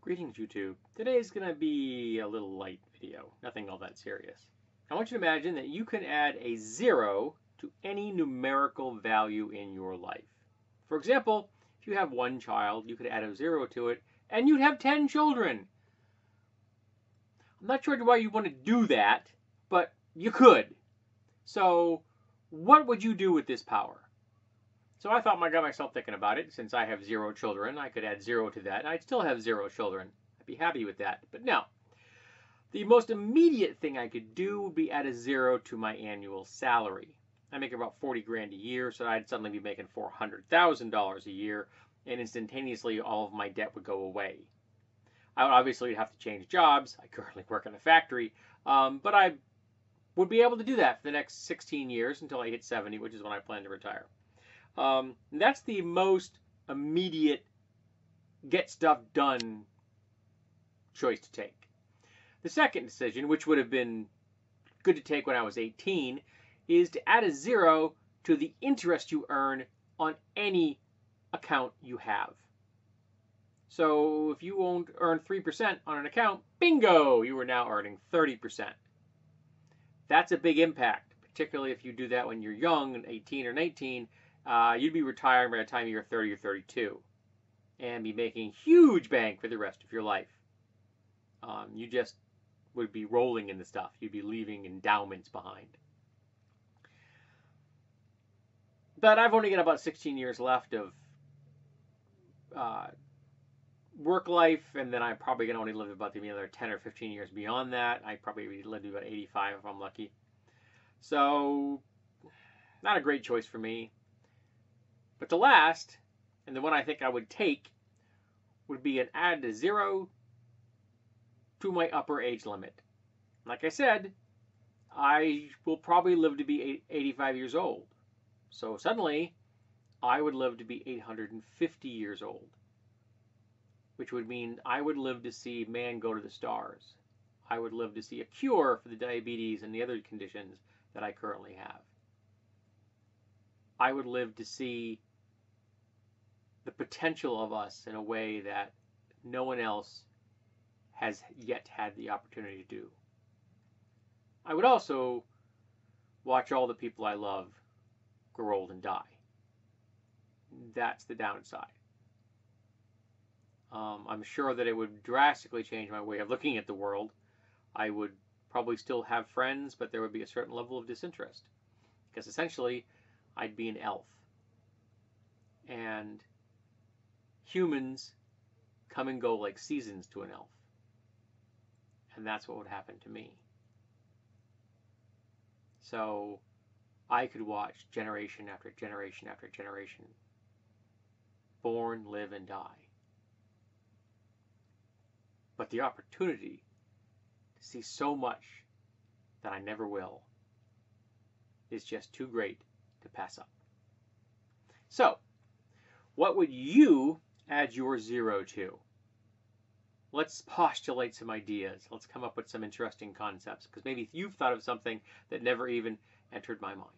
Greetings YouTube. Today is going to be a little light video, nothing all that serious. I want you to imagine that you can add a 0 to any numerical value in your life. For example, if you have one child, you could add a 0 to it and you'd have 10 children. I'm not sure why you want to do that, but you could. So what would you do with this power? So I got myself thinking about it. Since I have 0 children, I could add 0 to that, and I'd still have 0 children. I'd be happy with that. But no. The most immediate thing I could do would be add a 0 to my annual salary. I make about 40 grand a year, so I'd suddenly be making $400,000 a year, and instantaneously all of my debt would go away. I would obviously have to change jobs. I currently work in a factory, but I would be able to do that for the next 16 years until I hit 70, which is when I plan to retire. That's the most immediate get stuff done choice to take. The second decision, which would have been good to take when I was 18, is to add a 0 to the interest you earn on any account you have. So if you earn 3% on an account, bingo, you are now earning 30%. That's a big impact, particularly if you do that when you're young, 18 or 19. You'd be retiring by the time you're 30 or 32 and be making huge bank for the rest of your life. You just would be rolling in the stuff. You'd be leaving endowments behind. But I've only got about 16 years left of work life, and then I'm probably going to only live about maybe another 10 or 15 years beyond that. I probably live to about 85 if I'm lucky. So, not a great choice for me. But the last, and the one I think I would take, would be an add a 0 to my upper age limit. Like I said, I will probably live to be 85 years old. So suddenly, I would live to be 850 years old, which would mean I would live to see man go to the stars. I would live to see a cure for the diabetes and the other conditions that I currently have. I would live to see the potential of us in a way that no one else has yet had the opportunity to do. I would also watch all the people I love grow old and die. That's the downside. I'm sure that it would drastically change my way of looking at the world. I would probably still have friends, but there would be a certain level of disinterest. Because essentially, I'd be an elf. And humans come and go like seasons to an elf. And that's what would happen to me. So I could watch generation after generation after generation born, live, and die. But the opportunity to see so much that I never will is just too great to pass up. So, what would you add your 0 to? Let's postulate some ideas. Let's come up with some interesting concepts, because maybe you've thought of something that never even entered my mind.